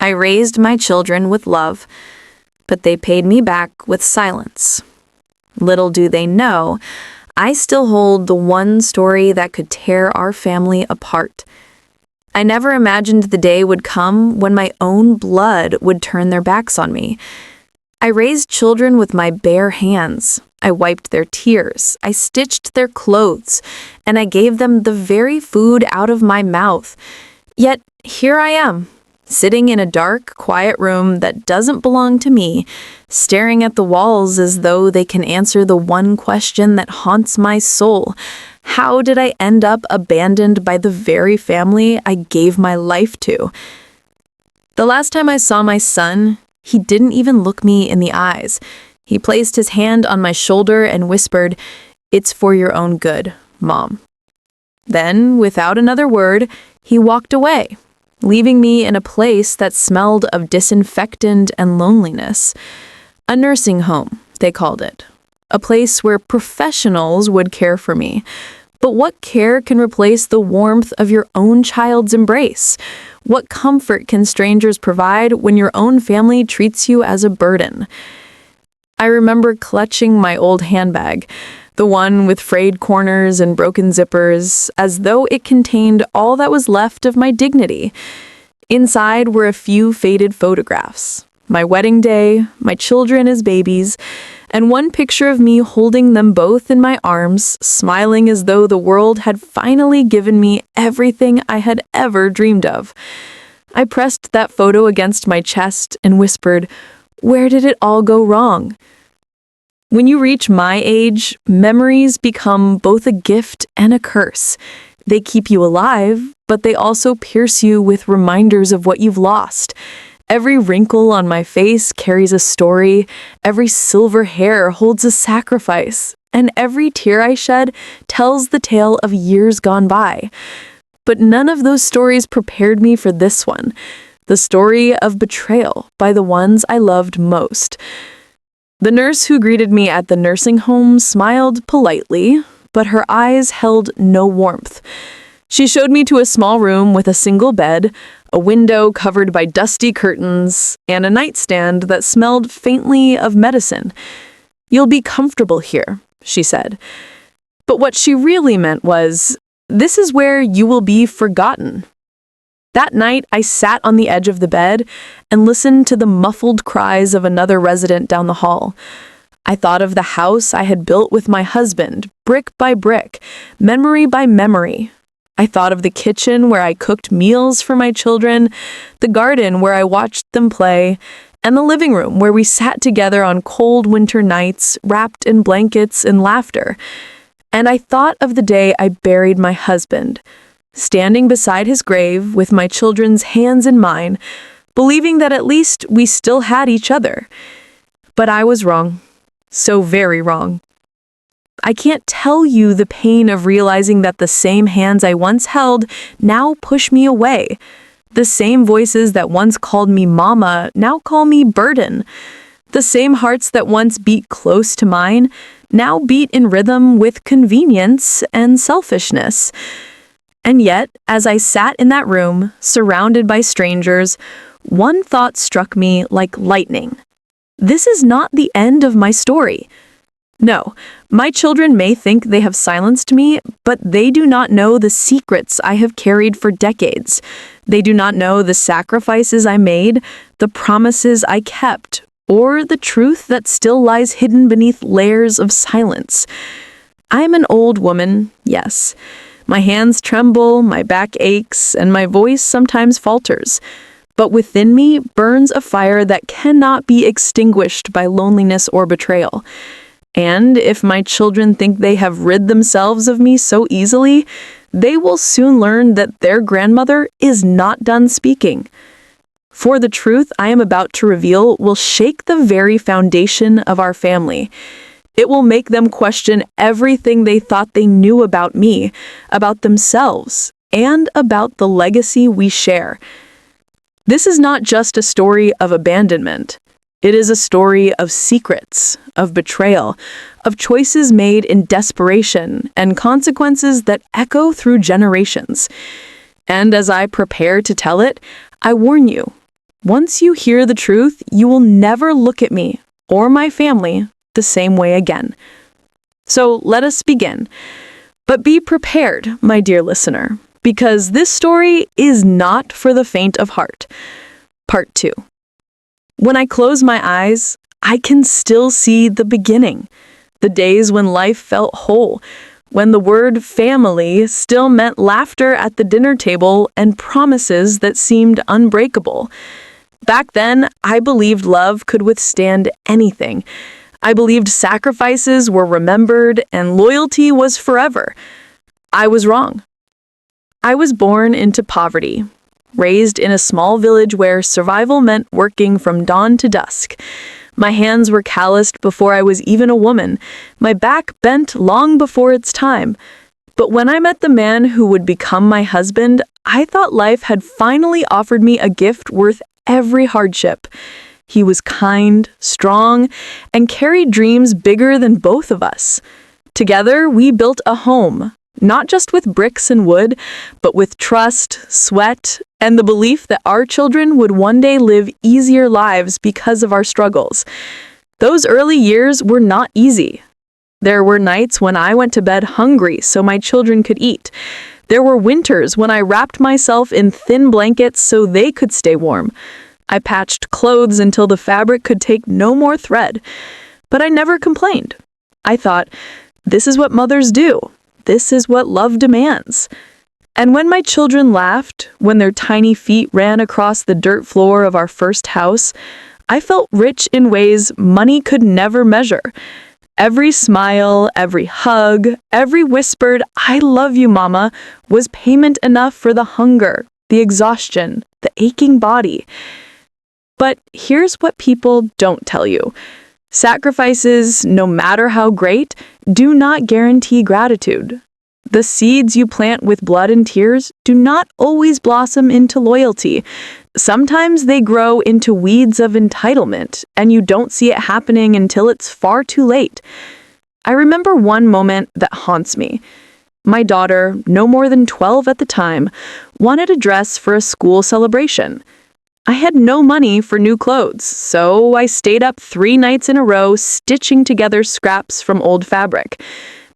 I raised my children with love, but they paid me back with silence. Little do they know, I still hold the one story that could tear our family apart. I never imagined the day would come when my own blood would turn their backs on me. I raised children with my bare hands. I wiped their tears. I stitched their clothes, and I gave them the very food out of my mouth. Yet here I am, sitting in a dark, quiet room that doesn't belong to me, staring at the walls as though they can answer the one question that haunts my soul. How did I end up abandoned by the very family I gave my life to? The last time I saw my son, he didn't even look me in the eyes. He placed his hand on my shoulder and whispered, "It's for your own good, Mom." Then, without another word, he walked away, leaving me in a place that smelled of disinfectant and loneliness. A nursing home, they called it. A place where professionals would care for me. But what care can replace the warmth of your own child's embrace? What comfort can strangers provide when your own family treats you as a burden? I remember clutching my old handbag, the one with frayed corners and broken zippers, as though it contained all that was left of my dignity. Inside were a few faded photographs, my wedding day, my children as babies, and one picture of me holding them both in my arms, smiling as though the world had finally given me everything I had ever dreamed of. I pressed that photo against my chest and whispered, "Where did it all go wrong?" When you reach my age, memories become both a gift and a curse. They keep you alive, but they also pierce you with reminders of what you've lost. Every wrinkle on my face carries a story, every silver hair holds a sacrifice, and every tear I shed tells the tale of years gone by. But none of those stories prepared me for this one, the story of betrayal by the ones I loved most. The nurse who greeted me at the nursing home smiled politely, but her eyes held no warmth. She showed me to a small room with a single bed, a window covered by dusty curtains, and a nightstand that smelled faintly of medicine. "You'll be comfortable here," she said. But what she really meant was, "This is where you will be forgotten." That night, I sat on the edge of the bed and listened to the muffled cries of another resident down the hall. I thought of the house I had built with my husband, brick by brick, memory by memory. I thought of the kitchen where I cooked meals for my children, the garden where I watched them play, and the living room where we sat together on cold winter nights, wrapped in blankets and laughter. And I thought of the day I buried my husband, standing beside his grave with my children's hands in mine, believing that at least we still had each other. But I was wrong. So very wrong. I can't tell you the pain of realizing that the same hands I once held now push me away. The same voices that once called me mama now call me burden. The same hearts that once beat close to mine now beat in rhythm with convenience and selfishness. And yet, as I sat in that room, surrounded by strangers, one thought struck me like lightning. This is not the end of my story. No, my children may think they have silenced me, but they do not know the secrets I have carried for decades. They do not know the sacrifices I made, the promises I kept, or the truth that still lies hidden beneath layers of silence. I'm an old woman, yes. My hands tremble, my back aches, and my voice sometimes falters. But within me burns a fire that cannot be extinguished by loneliness or betrayal. And if my children think they have rid themselves of me so easily, they will soon learn that their grandmother is not done speaking. For the truth I am about to reveal will shake the very foundation of our family. It will make them question everything they thought they knew about me, about themselves, and about the legacy we share. This is not just a story of abandonment. It is a story of secrets, of betrayal, of choices made in desperation, and consequences that echo through generations. And as I prepare to tell it, I warn you, Once you hear the truth, you will never look at me or my family the same way again. So let us begin. But be prepared, my dear listener, because this story is not for the faint of heart. Part 2. When I close my eyes, I can still see the beginning, the days when life felt whole, when the word family still meant laughter at the dinner table and promises that seemed unbreakable. Back then, I believed love could withstand anything. I believed sacrifices were remembered and loyalty was forever. I was wrong. I was born into poverty, raised in a small village where survival meant working from dawn to dusk. My hands were calloused before I was even a woman, my back bent long before its time. But when I met the man who would become my husband, I thought life had finally offered me a gift worth every hardship. He was kind, strong, and carried dreams bigger than both of us. Together, we built a home, not just with bricks and wood, but with trust, sweat, and the belief that our children would one day live easier lives because of our struggles. Those early years were not easy. There were nights when I went to bed hungry so my children could eat. There were winters when I wrapped myself in thin blankets so they could stay warm. I patched clothes until the fabric could take no more thread. But I never complained. I thought, this is what mothers do. This is what love demands. And when my children laughed, when their tiny feet ran across the dirt floor of our first house, I felt rich in ways money could never measure. Every smile, every hug, every whispered, "I love you, Mama," was payment enough for the hunger, the exhaustion, the aching body. But here's what people don't tell you. Sacrifices, no matter how great, do not guarantee gratitude. The seeds you plant with blood and tears do not always blossom into loyalty. Sometimes they grow into weeds of entitlement, and you don't see it happening until it's far too late. I remember one moment that haunts me. My daughter, no more than 12 at the time, wanted a dress for a school celebration. I had no money for new clothes, so I stayed up 3 nights in a row stitching together scraps from old fabric.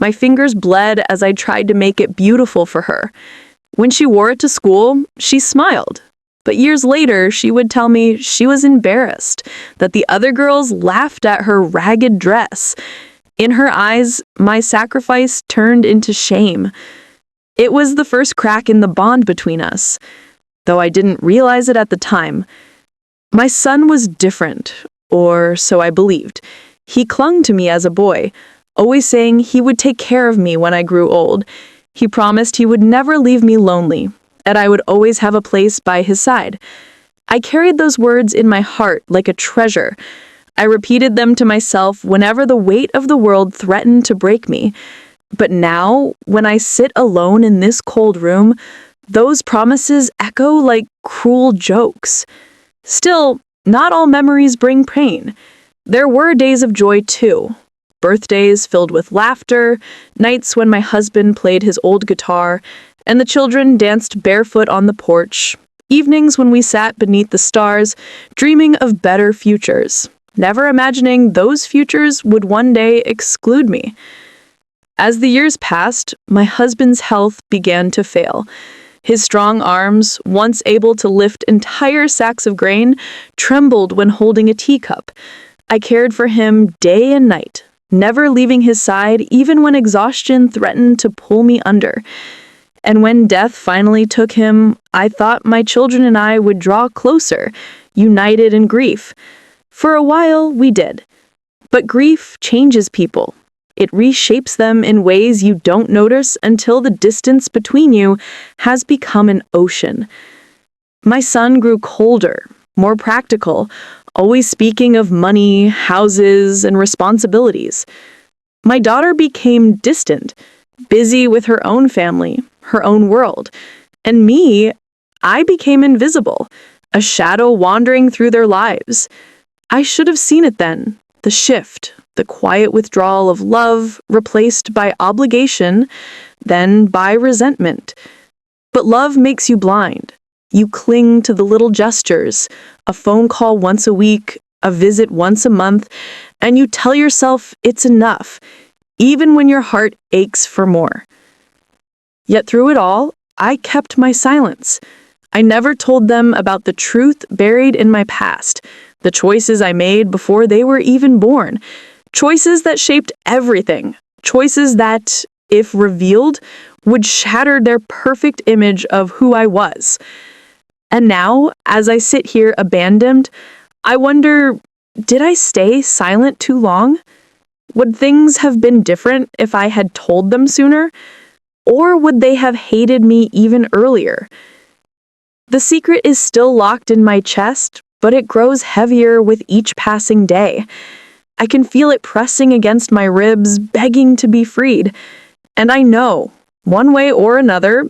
My fingers bled as I tried to make it beautiful for her. When she wore it to school, she smiled. But years later, she would tell me she was embarrassed, that the other girls laughed at her ragged dress. In her eyes, my sacrifice turned into shame. It was the first crack in the bond between us, though I didn't realize it at the time. My son was different, or so I believed. He clung to me as a boy, always saying he would take care of me when I grew old. He promised he would never leave me lonely, and I would always have a place by his side. I carried those words in my heart like a treasure. I repeated them to myself whenever the weight of the world threatened to break me. But now, when I sit alone in this cold room, those promises echo like cruel jokes. Still, not all memories bring pain. There were days of joy too. Birthdays filled with laughter, nights when my husband played his old guitar, and the children danced barefoot on the porch, evenings when we sat beneath the stars, dreaming of better futures, never imagining those futures would one day exclude me. As the years passed, my husband's health began to fail. His strong arms, once able to lift entire sacks of grain, trembled when holding a teacup. I cared for him day and night, never leaving his side even when exhaustion threatened to pull me under. And when death finally took him, I thought my children and I would draw closer, united in grief. For a while, we did. But grief changes people. It reshapes them in ways you don't notice until the distance between you has become an ocean. My son grew colder, more practical, always speaking of money, houses, and responsibilities. My daughter became distant, busy with her own family, her own world. And me, I became invisible, a shadow wandering through their lives. I should have seen it then, the shift, the quiet withdrawal of love replaced by obligation, then by resentment. But love makes you blind. You cling to the little gestures, a phone call once a week, a visit once a month, and you tell yourself it's enough, even when your heart aches for more. Yet through it all, I kept my silence. I never told them about the truth buried in my past, the choices I made before they were even born, choices that shaped everything, choices that, if revealed, would shatter their perfect image of who I was. And now, as I sit here abandoned, I wonder, did I stay silent too long? Would things have been different if I had told them sooner? Or would they have hated me even earlier? The secret is still locked in my chest, but it grows heavier with each passing day. I can feel it pressing against my ribs, begging to be freed. And I know, one way or another,